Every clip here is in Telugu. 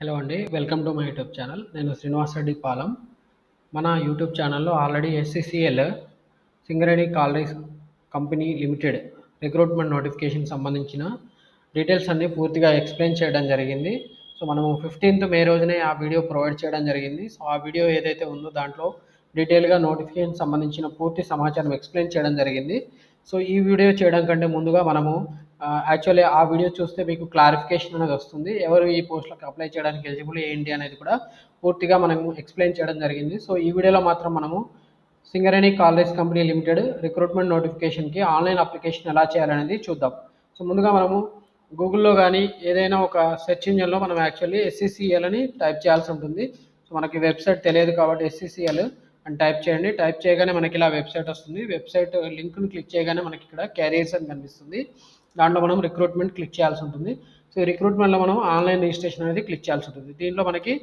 హలో అండి. Welcome to my YouTube channel. నేను శ్రీనివాస్ రెడ్డి పాలెం. మన యూట్యూబ్ ఛానల్‌లో already SCCL Singareni collieries company limited recruitment notification సంబంధించిన డీటెయిల్స్ అన్నీ పూర్తిగా ఎక్స్‌ప్లెయిన్ చేయడం జరిగింది. సో, మనము 15థ్ మే రోజునే ఆ వీడియో ప్రొవైడ్ చేయడం జరిగింది. సో, ఆ వీడియో ఏదైతే ఉందో దాంట్లో డీటెయిల్‌గా నోటిఫికేషన్ సంబంధించిన పూర్తి సమాచారం ఎక్స్‌ప్లెయిన్ చేయడం జరిగింది. సో, ఈ వీడియో చేయడం కంటే ముందుగా మనము యాక్చువల్లీ ఆ వీడియో చూస్తే మీకు క్లారిఫికేషన్ అనేది వస్తుంది. ఎవరు ఈ పోస్ట్‌లకి అప్లై చేయడానికి ఎలిజిబుల్ ఏంటి అనేది కూడా పూర్తిగా మనము ఎక్స్‌ప్లెయిన్ చేయడం జరిగింది. సో, ఈ వీడియోలో మాత్రం మనము Singareni collieries company limited recruitment నోటిఫికేషన్‌కి ఆన్‌లైన్ అప్లికేషన్ ఎలా చేయాలనేది చూద్దాం. సో, ముందుగా మనము గూగుల్‌లో గానీ ఏదైనా ఒక సెర్చ్ ఇంజిన్‌లో మనం యాక్చువల్లీ ఎస్సీసీఎల్ అని టైప్ చేయాల్సి ఉంటుంది. సో, మనకి వెబ్‌సైట్ తెలియదు కాబట్టి ఎస్సీసీఎల్ అని టైప్ చేయండి. టైప్ చేయగానే మనకి ఇలా వెబ్‌సైట్ వస్తుంది. వెబ్‌సైట్ లింక్‌ని క్లిక్ చేయగానే మనకి ఇక్కడ క్యారియర్స్ అని కనిపిస్తుంది. దాంట్లో మనం రిక్రూట్మెంట్ క్లిక్ చేయాల్సి ఉంటుంది. సో, ఈ రిక్రూట్మెంట్‌లో మనం ఆన్‌లైన్ రిజిస్ట్రేషన్ అనేది క్లిక్ చేయాల్సి ఉంటుంది. దీంట్లో మనకి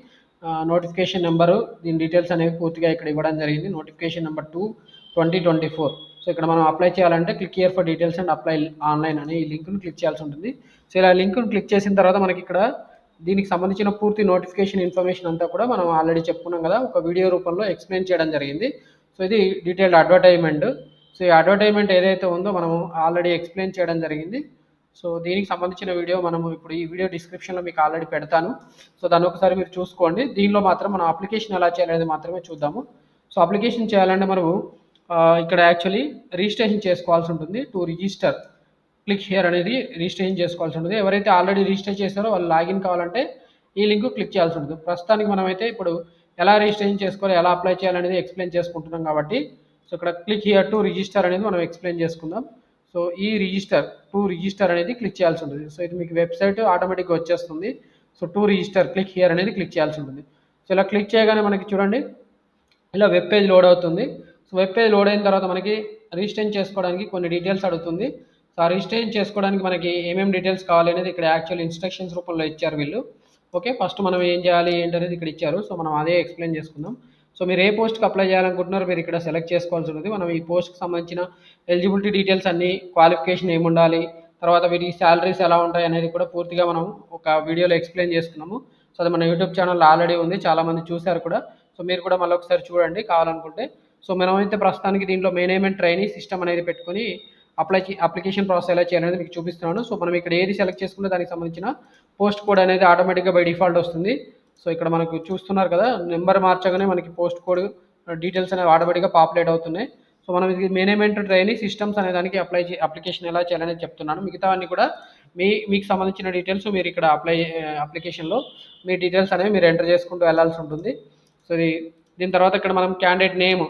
నోటిఫికేషన్ నెంబరు, దీని డీటెయిల్స్ అనేవి పూర్తిగా ఇక్కడ ఇవ్వడం జరిగింది. Notification number 2/2024. సో, ఇక్కడ మనం అప్లై చేయాలంటే click here for details and apply online అని ఈ లింక్‌ని క్లిక్ చేయాల్సి ఉంటుంది. సో, ఇలా లింక్‌ని క్లిక్ చేసిన తర్వాత మనకి ఇక్కడ దీనికి సంబంధించిన పూర్తి నోటిఫికేషన్ ఇన్ఫర్మేషన్ అంతా కూడా మనం ఆల్రెడీ చెప్పుకున్నాం కదా, ఒక వీడియో రూపంలో ఎక్స్‌ప్లెయిన్ చేయడం జరిగింది. సో, ఇది డీటెయిల్డ్ అడ్వర్టైజ్‌మెంట్. సో, ఈ అడ్వర్టైజ్‌మెంట్ ఏదైతే ఉందో మనము ఆల్రెడీ ఎక్స్‌ప్లెయిన్ చేయడం జరిగింది. సో, దీనికి సంబంధించిన వీడియో మనము ఇప్పుడు ఈ వీడియో డిస్క్రిప్షన్‌లో మీకు ఆల్రెడీ పెడతాను. సో, దాన్ని ఒకసారి మీరు చూసుకోండి. దీనిలో మాత్రం మనం అప్లికేషన్ ఎలా చేయాలనేది మాత్రమే చూద్దాము. సో, అప్లికేషన్ చేయాలంటే మనము ఇక్కడ యాక్చువల్లీ రిజిస్ట్రేషన్ చేసుకోవాల్సి ఉంటుంది. టు రిజిస్టర్ క్లిక్ హియర్ అనేది రిజిస్ట్రేషన్ చేసుకోవాల్సి ఉంటుంది. ఎవరైతే ఆల్రెడీ రిజిస్టర్ చేశారో వాళ్ళు లాగిన్ కావాలంటే ఈ లింక్ క్లిక్ చేయాల్సి ఉంటుంది. ప్రస్తుతానికి మనమైతే ఇప్పుడు ఎలా రిజిస్ట్రేషన్ చేసుకోవాలి, ఎలా అప్లై చేయాలనేది ఎక్స్‌ప్లెయిన్ చేసుకుంటున్నాం కాబట్టి, సో, ఇక్కడ క్లిక్ హియర్ టు రిజిస్టర్ అనేది మనం ఎక్స్‌ప్లెయిన్ చేసుకుందాం. సో, ఈ రిజిస్టర్ అనేది క్లిక్ చేయాల్సి ఉంటుంది. సో, ఇది మీకు వెబ్‌సైట్ ఆటోమేటిక్‌గా వచ్చేస్తుంది. So, to register click here అనేది క్లిక్ చేయాల్సి ఉంటుంది. సో, ఇలా క్లిక్ చేయగానే మనకి చూడండి ఇలా వెబ్ పేజ్ లోడ్ అవుతుంది. సో, వెబ్ పేజ్ లోడ్ అయిన తర్వాత మనకి రిజిస్ట్రేషన్ చేసుకోవడానికి కొన్ని డీటెయిల్స్ అడుగుతుంది. సో, ఆ రిజిస్ట్రేషన్ చేసుకోవడానికి మనకి ఏమేమి డీటెయిల్స్ కావాలి అనేది ఇక్కడ యాక్చువల్ ఇన్‌స్ట్రక్షన్స్ రూపంలో ఇచ్చారు వీళ్ళు. ఓకే. ఫస్ట్ మనం ఏం చేయాలి ఏంటనేది ఇక్కడ ఇచ్చారు. సో, మనం అదే ఎక్స్‌ప్లెయిన్ చేసుకుందాం. సో, మీరు ఏ పోస్ట్‌కి అప్లై చేయాలనుకుంటున్నారో మీరు ఇక్కడ సెలెక్ట్ చేసుకోవాల్సి ఉంటుంది. మనం ఈ పోస్ట్‌కి సంబంధించిన ఎలిజిబిలిటీ డీటెయిల్స్ అన్నీ, క్వాలిఫికేషన్ ఏముండాలి, తర్వాత వీటికి సాలరీస్ ఎలా ఉంటాయి అనేది కూడా పూర్తిగా మనం ఒక వీడియోలో ఎక్స్‌ప్లెయిన్ చేసుకున్నాము. సో, అది మన యూట్యూబ్ ఛానల్‌లో ఆల్రెడీ ఉంది. చాలామంది చూసారు కూడా. సో, మీరు కూడా మళ్ళీ ఒకసారి చూడండి కావాలనుకుంటే. సో, మనమైతే ప్రస్తుతానికి దీంట్లో మేనేజ్‌మెంట్ ట్రైనీ సిస్టమ్ అనేది పెట్టుకొని అప్లికేషన్ ప్రాసెస్ ఎలా చేయాలనేది మీకు చూపిస్తున్నాను. సో, మనం ఇక్కడ ఏది సెలెక్ట్ చేసుకుంటే దానికి సంబంధించిన పోస్ట్ కోడ్ అనేది ఆటోమేటిక్‌గా బై డిఫాల్ట్ వస్తుంది. సో, ఇక్కడ మనకు చూస్తున్నారు కదా, నెంబర్ మార్చగానే మనకి పోస్ట్ కోడ్ డీటెయిల్స్ అనేవి ఆటోమేటిక్‌గా పాపులేట్ అవుతున్నాయి. సో, మనం ఇది మేనేజ్‌మెంట్ ట్రైనీ సిస్టమ్స్ అనే దానికి అప్లికేషన్ ఎలా చేయాలనేది చెప్తున్నాను. మిగతావన్నీ కూడా మీకు సంబంధించిన డీటెయిల్స్ మీరు ఇక్కడ అప్లికేషన్‌లో మీ డీటెయిల్స్ అనేవి మీరు ఎంటర్ చేసుకుంటూ వెళ్ళాల్సి ఉంటుంది. సో, దీని తర్వాత ఇక్కడ మనం క్యాండిడేట్ నేమ్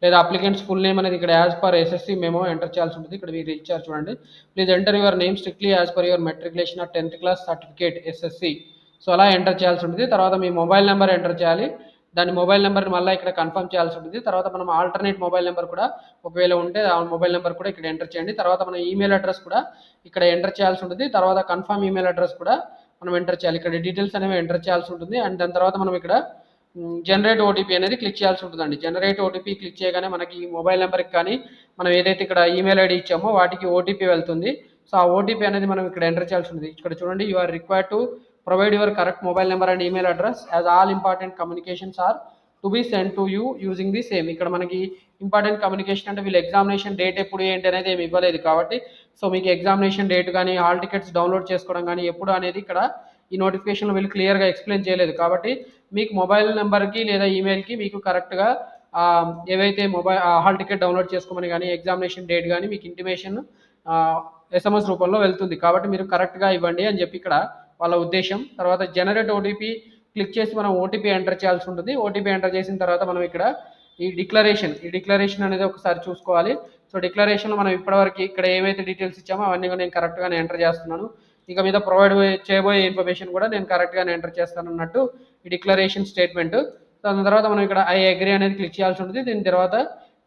లేదా అప్లికెంట్స్ ఫుల్ నేమ్ అనేది ఇక్కడ as per SSC memo enter చేయాల్సి ఉంటుంది. ఇక్కడ మీరు ఇచ్చారు చూడండి. Please enter your name strictly as per your matriculation or 10th class certificate SSC. So, అలా ఎంటర్ చేయాల్సి ఉంటుంది. తర్వాత మీ మొబైల్ నెంబర్ ఎంటర్ చేయాలి. దాని మొబైల్ నెంబర్‌ని మళ్ళీ ఇక్కడ కన్ఫర్మ్ చేయాల్సి ఉంటుంది. తర్వాత మనం ఆల్టర్నేట్ మొబైల్ నెంబర్ కూడా ఒకవేళ ఉంటే ఆ మొబైల్ నెంబర్ కూడా ఇక్కడ ఎంటర్ చేయండి. తర్వాత మన ఈమెయిల్ అడ్రస్ కూడా ఇక్కడ ఎంటర్ చేయాల్సి ఉంటుంది. తర్వాత కన్ఫర్మ్ ఈమెయిల్ అడ్రస్ కూడా మనం ఎంటర్ చేయాలి. ఇక్కడ డీటెయిల్స్ అనేవి ఎంటర్ చేయాల్సి ఉంటుంది. అండ్ దాని తర్వాత మనం ఇక్కడ జనరేట్ ఓటీపీ అనేది క్లిక్ చేయాల్సి ఉంటుందండి. జనరేట్ ఓటీపీ క్లిక్ చేయగానే మనకి మొబైల్ నెంబర్కి కానీ మనం ఏదైతే ఇక్కడ ఈమెయిల్ ఐడి ఇచ్చామో వాటికి ఓటీపీ వెళ్తుంది. సో, ఆ ఓటీపీ అనేది మనం ఇక్కడ ఎంటర్ చేయాల్సి ఉంటుంది. ఇక్కడ చూడండి, you are required to provide your correct mobile number and email address as all important communications are to be send to you using the same. ఇక్కడ మనకి ఇంపార్టెంట్ కమ్యూనికేషన్ అంటే వీళ్ళు ఎగ్జామినేషన్ డేట్ ఎప్పుడు ఏంటి అనేది ఏమి ఇవ్వలేదు కాబట్టి, సో, మీకు ఎగ్జామినేషన్ డేట్ కానీ హాల్ టికెట్స్ డౌన్లోడ్ చేసుకోవడం కానీ ఎప్పుడు అనేది ఇక్కడ ఈ నోటిఫికేషన్‌లో వీళ్ళు క్లియర్‌గా ఎక్స్‌ప్లెయిన్ చేయలేదు. కాబట్టి మీకు మొబైల్ నెంబర్‌కి లేదా ఈమెయిల్‌కి మీకు కరెక్ట్‌గా ఏవైతే హాల్ టికెట్ డౌన్లోడ్ చేసుకోమని కానీ, ఎగ్జామినేషన్ డేట్ కానీ మీకు ఇంటిమేషన్ ఎస్ఎంఎస్ రూపంలో వెళ్తుంది. కాబట్టి మీరు కరెక్ట్‌గా ఇవ్వండి అని చెప్పి ఇక్కడ వాళ్ళ ఉద్దేశం. తర్వాత జనరేట్ ఓటీపీ క్లిక్ చేసి మనం ఓటీపీ ఎంటర్ చేయాల్సి ఉంటుంది. ఓటీపీ ఎంటర్ చేసిన తర్వాత మనం ఇక్కడ ఈ డిక్లరేషన్ అనేది ఒకసారి చూసుకోవాలి. సో, డిక్లరేషన్‌లో మనం ఇప్పటివరకు ఇక్కడ ఏవైతే డీటెయిల్స్ ఇచ్చామో అవన్నీ కూడా నేను కరెక్ట్‌గానే ఎంటర్ చేస్తున్నాను. ఇక మీద ప్రొవైడ్ చేయబోయే ఇన్ఫర్మేషన్ కూడా నేను కరెక్ట్‌గానే ఎంటర్ చేస్తానన్నట్టు ఈ డిక్లరేషన్ స్టేట్మెంట్. దాని తర్వాత మనం ఇక్కడ ఐ అగ్రీ అనేది క్లిక్ చేయాల్సి ఉంటుంది. దీని తర్వాత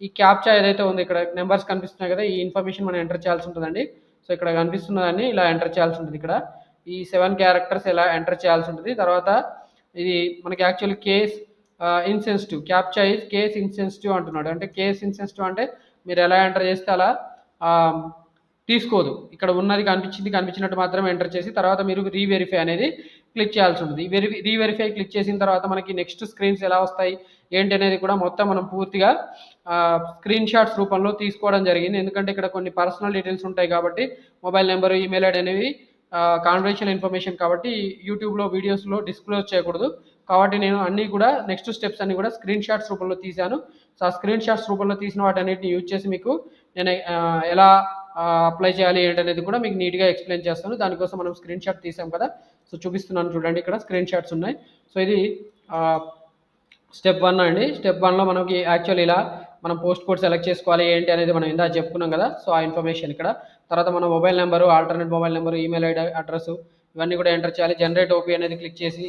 ఈ క్యాప్చా ఏదైతే ఉందో ఇక్కడ నెంబర్స్ కనిపిస్తున్నాయి కదా, ఈ ఇన్ఫర్మేషన్ మనం ఎంటర్ చేయాల్సి ఉంటుందండి. సో, ఇక్కడ కనిపిస్తున్నదాన్ని ఇలా ఎంటర్ చేయాల్సి ఉంటుంది. ఇక్కడ ఈ 7 క్యారెక్టర్స్ ఇలా ఎంటర్ చేయాల్సి ఉంటుంది. తర్వాత ఇది మనకి actually case insensitive, captcha is case insensitive అంటున్నాడు. అంటే కేస్ ఇన్సెన్సిటివ్ అంటే మీరు ఎలా ఎంటర్ చేస్తే అలా తీసుకోదు. ఇక్కడ ఉన్నది కనిపించినట్టు మాత్రమే ఎంటర్ చేసి తర్వాత మీరు రీవెరిఫై అనేది క్లిక్ చేయాల్సి ఉంటుంది. రీవెరిఫై క్లిక్ చేసిన తర్వాత మనకి నెక్స్ట్ స్క్రీన్స్ ఎలా వస్తాయి ఏంటి అనేది కూడా మొత్తం మనం పూర్తిగా స్క్రీన్ షాట్స్ రూపంలో తీసుకోవడం జరిగింది. ఎందుకంటే ఇక్కడ కొన్ని పర్సనల్ డీటెయిల్స్ ఉంటాయి కాబట్టి మొబైల్ నెంబర్, ఈమెయిల్ ఐడి అనేవి కాన్ఫిడెన్షియల్ ఇన్ఫర్మేషన్ కాబట్టి యూట్యూబ్లో వీడియోస్లో డిస్క్లోజ్ చేయకూడదు. కాబట్టి నేను అన్నీ కూడా నెక్స్ట్ స్టెప్స్ అన్ని కూడా స్క్రీన్ షాట్స్ రూపంలో తీశాను. సో ఆ స్క్రీన్ షాట్స్ రూపంలో తీసిన వాటన్నిటిని యూజ్ చేసి మీకు నేను ఎలా అప్లై చేయాలి ఏంటనేది కూడా మీకు నీట్గా ఎక్స్ప్లెయిన్ చేస్తాను. దానికోసం మనం స్క్రీన్ షాట్ తీసాం కదా, సో చూపిస్తున్నాను చూడండి, ఇక్కడ స్క్రీన్ షాట్స్ ఉన్నాయి. సో ఇది స్టెప్ 1 అండి. స్టెప్ 1లో మనకి యాక్చువల్ ఇలా మనం పోస్ట్ కోడ్ సెలెక్ట్ చేసుకోవాలి ఏంటి అనేది మనం ఇందా చెప్పుకున్నాం కదా. సో ఆ ఇన్ఫర్మేషన్ ఇక్కడ, తర్వాత మన mobile number, alternate mobile number, email ID, address ఇవన్నీ కూడా ఎంటర్ చేయాలి. జనరేట్ ఓపీ అనేది క్లిక్ చేసి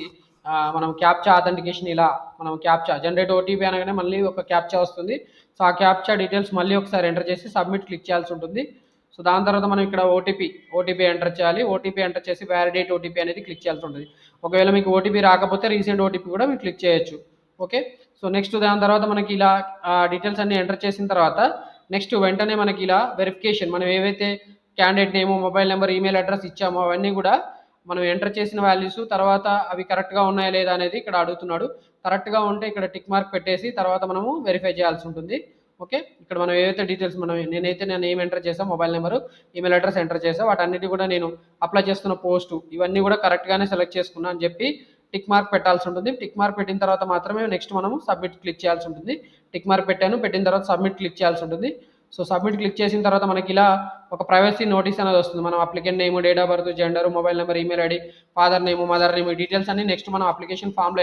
మనం క్యాప్చా అథెంటికేషన్ ఇలా మనం క్యాప్చా జనరేట్ ఓటీపీ అనగానే మళ్ళీ ఒక క్యాప్చా వస్తుంది. సో ఆ క్యాప్చా డీటెయిల్స్ మళ్ళీ ఒకసారి ఎంటర్ చేసి సబ్మిట్ క్లిక్ చేయాల్సి ఉంటుంది. సో దాని తర్వాత మనం ఇక్కడ ఓటీపీ ఎంటర్ చేయాలి. ఓటీపీ ఎంటర్ చేసి వ్యాలిడేట్ ఓటీపీ అనేది క్లిక్ చేయాల్సి ఉంటుంది. ఒకవేళ మీకు ఓటీపీ రాకపోతే రీసెంట్ ఓటీపీ కూడా మీరు క్లిక్ చేయొచ్చు. ఓకే, సో నెక్స్ట్ దాని తర్వాత మనకి ఇలా డీటెయిల్స్ అన్ని ఎంటర్ చేసిన తర్వాత నెక్స్ట్ వెంటనే మనకి ఇలా వెరిఫికేషన్, మనం ఏవైతే candidate name, mobile number, email address ఇచ్చామో అవన్నీ కూడా మనం ఎంటర్ చేసిన వాల్యూస్ తర్వాత అవి కరెక్ట్గా ఉన్నాయా లేదా అనేది ఇక్కడ అడుగుతున్నాడు. కరెక్ట్గా ఉంటే ఇక్కడ టిక్ మార్క్ పెట్టేసి తర్వాత మనము వెరిఫై చేయాల్సి ఉంటుంది. ఓకే, ఇక్కడ మనం ఏవైతే డీటెయిల్స్ నేను ఏం ఎంటర్ చేసాం, mobile number, email address enter చేసాం, వాటన్నిటి కూడా నేను అప్లై చేస్తున్న పోస్టు ఇవన్నీ కూడా కరెక్ట్గానే సెలెక్ట్ చేసుకున్నా అని చెప్పి టిక్ మార్క్ పెట్టాల్సి ఉంటుంది. టిక్ మార్క్ పెట్టిన తర్వాత మాత్రమే నెక్స్ట్ మనము సబ్మిట్ క్లిక్ చేయాల్సి ఉంటుంది. టిక్ మార్క్ పెట్టిన తర్వాత సబ్మిట్ క్లిక్ చేయాల్సి ఉంటుంది. సో సబ్మిట్ క్లిక్ చేసిన తర్వాత మనకి ఇలా ఒక ప్రైవసీ నోటీస్ అనేది వస్తుంది. మనం applicant name, date of birth, gender, mobile number, email ID, father name, mother name, details అన్ని నెక్స్ట్ మనం అప్లికేషన్ ఫామ్లో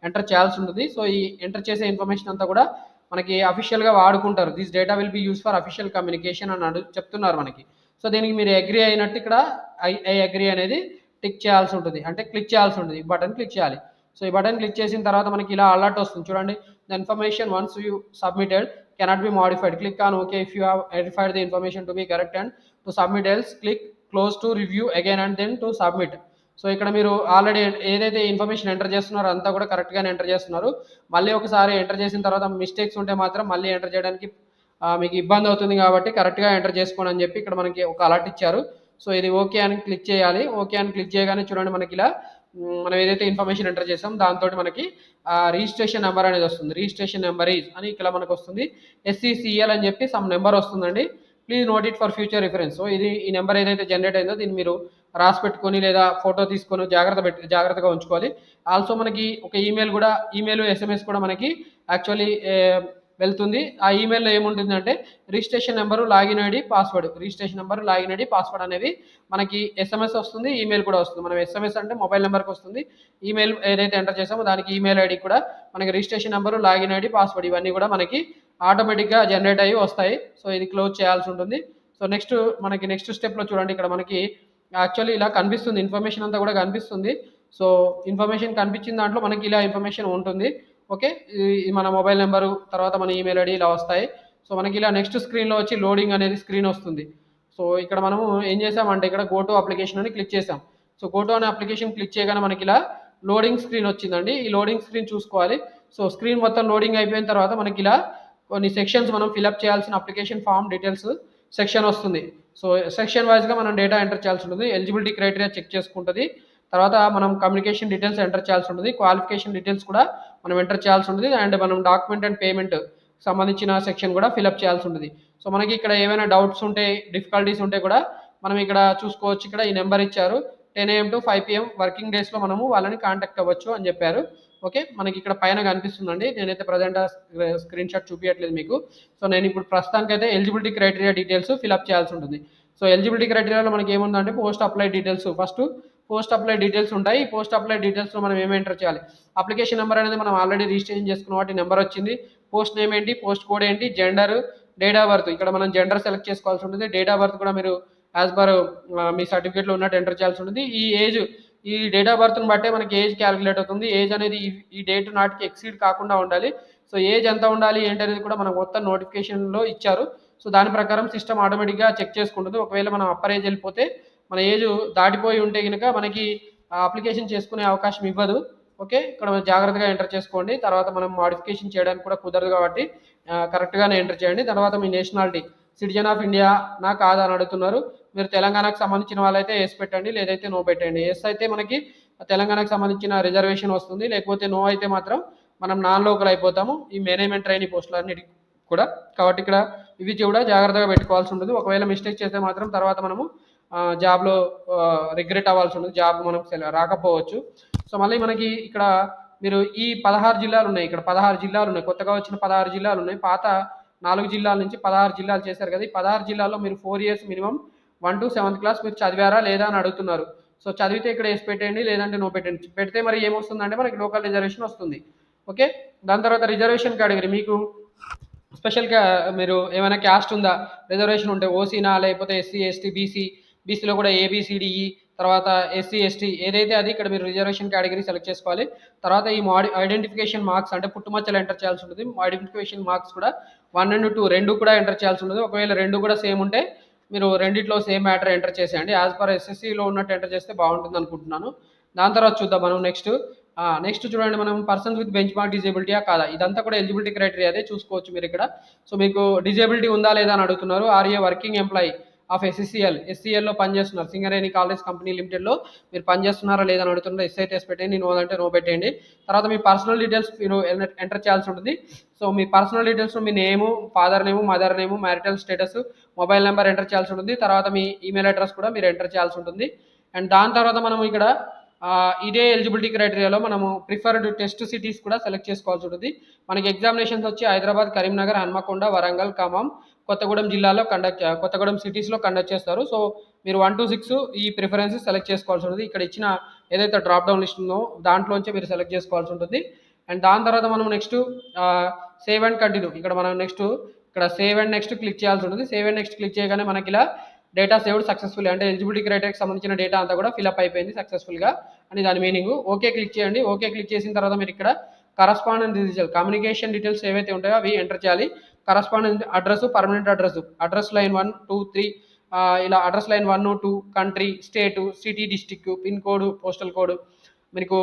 ఎంటర్ చేయాల్సి ఉంటుంది. సో ఈ ఎంటర్ చేసే ఇన్ఫర్మేషన్ అంతా కూడా మనకి అఫీషియల్గా వాడుకుంటారు. This data will be use for official communication అని చెప్తున్నారు మనకి. సో దీనికి మీరు అగ్రీ అయినట్టు ఇక్కడ ఐ అగ్రీ అనేది టిక్ చేయాల్సి ఉంటుంది, అంటే క్లిక్ చేయాల్సి ఉంటుంది. ఈ బటన్ క్లిక్ చేయాలి. సో ఈ బటన్ క్లిక్ చేసిన తర్వాత మనకి ఇలా అలర్ట్ వస్తుంది చూడండి. The information once you submitted cannot be modified. Click on OK if you have verified the information to be correct and to submit else click close to review again and then to submit. So ఇక్కడ మీరు ఆల్రెడీ ఏదైతే ఇన్ఫర్మేషన్ ఎంటర్ చేస్తున్నారో అంతా కూడా కరెక్ట్గానే ఎంటర్ చేస్తున్నారు. మళ్ళీ ఒకసారి ఎంటర్ చేసిన తర్వాత మిస్టేక్స్ ఉంటే మాత్రం మళ్ళీ ఎంటర్ చేయడానికి మీకు ఇబ్బంది అవుతుంది కాబట్టి కరెక్ట్గా ఎంటర్ చేసుకోండి అని చెప్పి ఇక్కడ మనకి ఒక అలర్ట్ ఇచ్చారు. సో ఇది ఓకే అని క్లిక్ చేయాలి. ఓకే అని క్లిక్ చేయగానే చూడండి మనకి ఇలా మనం ఏదైతే ఇన్ఫర్మేషన్ ఎంటర్ చేసాం దాంతో మనకి రిజిస్ట్రేషన్ నెంబర్ అనేది వస్తుంది. రిజిస్ట్రేషన్ నెంబర్ ఈజ్ అని ఇక్కడ మనకు వస్తుంది. SCCL అని చెప్పి సమ్ నెంబర్ వస్తుందండి. Please note it for future reference. So ఇది ఈ నెంబర్ ఏదైతే జనరేట్ అయిందో దీన్ని మీరు రాసి పెట్టుకొని లేదా ఫోటో తీసుకొని జాగ్రత్తగా ఉంచుకోవాలి. ఆల్సో మనకి ఒక ఈమెయిల్ SMS కూడా మనకి యాక్చువల్లీ వెళ్తుంది. ఆ ఈమెయిల్లో ఏముంటుందంటే registration number, login ID, password అనేవి మనకి SMS వస్తుంది, ఈమెయిల్ కూడా వస్తుంది. మనం SMS అంటే మొబైల్ నెంబర్కి వస్తుంది, ఈమెయిల్ ఏదైతే ఎంటర్ చేసామో దానికి ఈమెయిల్ ఐడి కూడా మనకి registration number, login ID, password ఇవన్నీ కూడా మనకి ఆటోమేటిక్గా జనరేట్ అయ్యి వస్తాయి. సో ఇది క్లోజ్ చేయాల్సి ఉంటుంది. సో నెక్స్ట్ స్టెప్లో చూడండి, ఇక్కడ మనకి యాక్చువల్లీ ఇలా కనిపిస్తుంది, ఇన్ఫర్మేషన్ అంతా కూడా కనిపిస్తుంది. సో ఇన్ఫర్మేషన్ కనిపించిన దాంట్లో మనకి ఇలా ఇన్ఫర్మేషన్ ఉంటుంది. ఓకే, మన మొబైల్ నెంబరు తర్వాత మన ఈమెయిల్ ఐడి ఇలా వస్తాయి. సో మనకి ఇలా నెక్స్ట్ స్క్రీన్లో వచ్చి లోడింగ్ అనేది స్క్రీన్ వస్తుంది. సో ఇక్కడ మనము ఏం చేసామంటే ఇక్కడ గో టు అప్లికేషన్ అని క్లిక్ చేసాం. సో గో టు అనే అప్లికేషన్ క్లిక్ చేయగానే మనకి ఇలా లోడింగ్ స్క్రీన్ వచ్చిందండి. ఈ లోడింగ్ స్క్రీన్ చూసుకోవాలి. సో స్క్రీన్ మొత్తం లోడింగ్ అయిపోయిన తర్వాత మనకి ఇలా కొన్ని సెక్షన్స్ మనం ఫిల్అప్ చేయాల్సిన అప్లికేషన్ ఫామ్ డీటెయిల్స్ సెక్షన్ వస్తుంది. సో సెక్షన్ వైజ్గా మనం డేటా ఎంటర్ చేయాల్సి ఉంటుంది. ఎలిజిబిలిటీ క్రైటీరియా చెక్ చేసుకుంటుంది. తర్వాత మనం కమ్యూనికేషన్ డీటెయిల్స్ ఎంటర్ చేయాల్సి ఉంటుంది. క్వాలిఫికేషన్ డీటెయిల్స్ కూడా మనం ఎంటర్ చేయాల్సి ఉంటుంది. అండ్ మనం డాక్యుమెంట్ అండ్ పేమెంట్ సంబంధించిన సెక్షన్ కూడా ఫిల్అప్ చేయాల్సి ఉంటుంది. సో మనకి ఇక్కడ ఏమైనా డౌట్స్ ఉంటే, డిఫికల్టీస్ ఉంటే కూడా మనం ఇక్కడ చూసుకోవచ్చు. ఇక్కడ ఈ నెంబర్ ఇచ్చారు, 10 AM to 5 PM వర్కింగ్ డేస్లో మనము వాళ్ళని కాంటాక్ట్ అవ్వచ్చు అని చెప్పారు. ఓకే, మనకి ఇక్కడ పైన కనిపిస్తుందండి. నేనైతే ప్రజెంట్ స్క్రీన్ షాట్ చూపించట్లేదు మీకు. సో నేను ఇప్పుడు ప్రస్తుతానికైతే ఎలిజిబిలిటీ క్రైటీరియా డీటెయిల్స్ ఫిల్అప్ చేయాల్సి ఉంటుంది. సో ఎలిజిబిలిటీ క్రైటీరియాలో మనకి ఏముందంటే post apply details, first post apply details ఉంటాయి. ఈ పోస్ట్ అప్లై డీటెయిల్స్లో మనం ఏమి ఎంటర్ చేయాలి, అప్లికేషన్ నెంబర్ అనేది మనం ఆల్రెడీ రిజిస్ట్రేషన్ చేసుకున్న వాటి నెంబర్ వచ్చింది. పోస్ట్ నేమ్ ఏంటి, పోస్ట్ కోడ్ ఏంటి, జెండర్, డేట్ ఆఫ్ బర్త్, ఇక్కడ మనం జెండర్ సెలెక్ట్ చేసుకోవాల్సి ఉంటుంది. డేట్ ఆఫ్ బర్త్ కూడా మీరు యాజ్ పర్ మీ సర్టిఫికేట్లో ఉన్నట్టు ఎంటర్ చేయాల్సి ఉంటుంది. ఈ డేట్ ఆఫ్ బర్త్ని బట్టే మనకి ఏజ్ క్యాలిక్యులేట్ అవుతుంది. ఏజ్ అనేది ఈ డేట్ నాటికి ఎక్సీడ్ కాకుండా ఉండాలి. సో ఏజ్ ఎంత ఉండాలి ఏంటి అనేది కూడా మనకు మొత్తం నోటిఫికేషన్లో ఇచ్చారు. సో దాని ప్రకారం సిస్టమ్ ఆటోమేటిక్గా చెక్ చేసుకుంటుంది. ఒకవేళ మనం అప్పర్ ఏజ్ వెళ్ళిపోతే, మన ఏజ్ దాటిపోయి ఉంటే కనుక మనకి అప్లికేషన్ చేసుకునే అవకాశం ఇవ్వదు. ఓకే, ఇక్కడ జాగ్రత్తగా ఎంటర్ చేసుకోండి. తర్వాత మనం మాడిఫికేషన్ చేయడానికి కూడా కుదరదు కాబట్టి కరెక్ట్గానే ఎంటర్ చేయండి. తర్వాత మీ నేషనాలిటీ సిటిజన్ ఆఫ్ ఇండియా నా కాదా అని అడుగుతున్నారు. మీరు తెలంగాణకు సంబంధించిన వాళ్ళైతే ఎస్ పెట్టండి, లేదైతే నో పెట్టండి. ఎస్ అయితే మనకి తెలంగాణకు సంబంధించిన రిజర్వేషన్ వస్తుంది. లేకపోతే నో అయితే మాత్రం మనం నాన్ లోకల్ అయిపోతాము ఈ మేనేజ్మెంట్ ట్రైనింగ్ పోస్టులు అన్నిటికీ కూడా. కాబట్టి ఇక్కడ ఇవి కూడా జాగ్రత్తగా పెట్టుకోవాల్సి ఉంటుంది. ఒకవేళ మిస్టేక్ చేస్తే మాత్రం తర్వాత మనము జాబ్లో రిగ్రెట్ అవ్వాల్సి ఉంటుంది, జాబ్ మనకు రాకపోవచ్చు. సో మళ్ళీ మనకి ఇక్కడ మీరు ఈ 16 జిల్లాలు ఉన్నాయి, ఇక్కడ 16 జిల్లాలు ఉన్నాయి, కొత్తగా వచ్చిన 16 జిల్లాలు ఉన్నాయి. పాత 4 జిల్లాల నుంచి 16 జిల్లాలు చేశారు కదా. ఈ 16 జిల్లాల్లో మీరు 4 years minimum 1 to 7th class మీరు చదివారా లేదా అని అడుగుతున్నారు. సో చదివితే ఇక్కడ వేసి పెట్టండి, లేదంటే నో పెట్టండి. పెడితే మరి ఏమొస్తుందంటే మనకి లోకల్ రిజర్వేషన్ వస్తుంది. ఓకే, దాని తర్వాత రిజర్వేషన్ కేటగిరీ మీకు స్పెషల్గా మీరు ఏమైనా క్యాస్ట్ ఉందా, రిజర్వేషన్ ఉంటే ఓసీనా, లేకపోతే ఎస్సీ ఎస్టీ బీసీలో కూడా ఏబిసిడిఈ, తర్వాత ఎస్సీ ఎస్టీ ఏదైతే అది ఇక్కడ మీరు రిజర్వేషన్ కేటగిరీ సెలెక్ట్ చేసుకోవాలి. తర్వాత ఈ ఐడెంటిఫికేషన్ మార్క్స్ అంటే పుట్టుమచ్చలు ఎంటర్ చేయాల్సి ఉంటుంది. ఐడెంటిఫికేషన్ మార్క్స్ కూడా 1 and 2 రెండు కూడా ఎంటర్ చేయాల్సి ఉంటుంది. ఒకవేళ రెండు కూడా సేమ్ ఉంటే మీరు రెండిట్లో సేమ్ మ్యాటర్ ఎంటర్ చేసేయండి. యాజ్ పర్ ఎస్ఎస్సిలో ఉన్నట్టు ఎంటర్ చేస్తే బాగుంటుంది అనుకుంటున్నాను. దాని తర్వాత చూద్దాం మనం నెక్స్ట్ చూడండి, మనం పర్సన్స్ విత్ బెంచ్ మార్క్ డిజేబిలిటీయా కాదా, ఇదంతా కూడా ఎలిజిబిలిటీ క్రైటీరియా అదే చూసుకోవచ్చు మీరు ఇక్కడ. సో మీకు డిజేబిలిటీ ఉందా లేదా అని అడుగుతున్నారు. ఆర్ఏ వర్కింగ్ ఎంప్లాయీ ఆఫ్ ఎస్సీఎల్లో పనిచేస్తున్నారు, సింగరేణి కాలేజ్ కంపెనీ లిమిటెడ్లో మీరు పనిచేస్తున్నారా లేదని అడుగుతున్నారు. ఎస్ అయితే ఎస్ పెట్టండి, నో అంటే నో పెట్టండి. తర్వాత మీ పర్సనల్ డీటెయిల్స్ మీరు ఎంటర్ చేయాల్సి ఉంటుంది. సో మీ పర్సనల్ డీటెయిల్స్ మీ name, father name, mother name, marital status, mobile number enter చేయాల్సి ఉంటుంది. తర్వాత మీ ఈమెయిల్ అడ్రస్ కూడా మీరు ఎంటర్ చేయాల్సి ఉంటుంది. అండ్ దాని తర్వాత మనం ఇక్కడ ఇదే ఎలిజిబిలిటీ క్రైటీరియాలో మనము ప్రిఫర్డ్ టెస్ట్ సిటీస్ కూడా సెలెక్ట్ చేసుకోవాల్సి ఉంటుంది. మనకి ఎగ్జామినేషన్స్ వచ్చి హైదరాబాద్, కరీంనగర్, హన్మకొండ, వరంగల్, ఖమ్మం, కొత్తగూడెం జిల్లాలో కొత్తగూడెం సిటీస్లో కండక్ట్ చేస్తారు. సో మీరు 1 to 6 ఈ ప్రిఫరెన్సెస్ సెలెక్ట్ చేసుకోవాల్సి ఉంటుంది. ఇక్కడ ఇచ్చిన ఏదైతే డ్రాప్ డౌన్ లిస్ట్ ఉందో దాంట్లోంచి మీరు సెలెక్ట్ చేసుకోవాల్సి ఉంటుంది. అండ్ దాని తర్వాత మనం నెక్స్ట్ సేవ్ అండ్ కంటిన్యూ, ఇక్కడ మనం ఇక్కడ సేవ్ అండ్ నెక్స్ట్ క్లిక్ చేయాల్సి ఉంటుంది. సేవ్ అండ్ నెక్స్ట్ క్లిక్ చేయగానే మనకి ఇలా డేటా సేవ్డ్ సక్సెస్ఫుల్, అంటే ఎలిజిబిలిటీ క్రైటీరియాకి సంబంధించిన డేటా అంతా కూడా ఫిల్అప్ అయిపోయింది సక్సెస్ఫుల్గా అని దాని మీనింగ్. ఓకే క్లిక్ చేయండి. ఓకే క్లిక్ చేసిన తర్వాత మీరు ఇక్కడ కరస్పాండెంట్ డీటెయిల్స్, కమ్యూనికేషన్ డీటెయిల్స్ ఏవైతే ఉంటాయో అవి ఎంటర్ చేయాలి. Correspondent address, permanent address line 1, 2, 3 ఇలా address line 1, 2, country, state, city, district, pin code, postal code, మీకు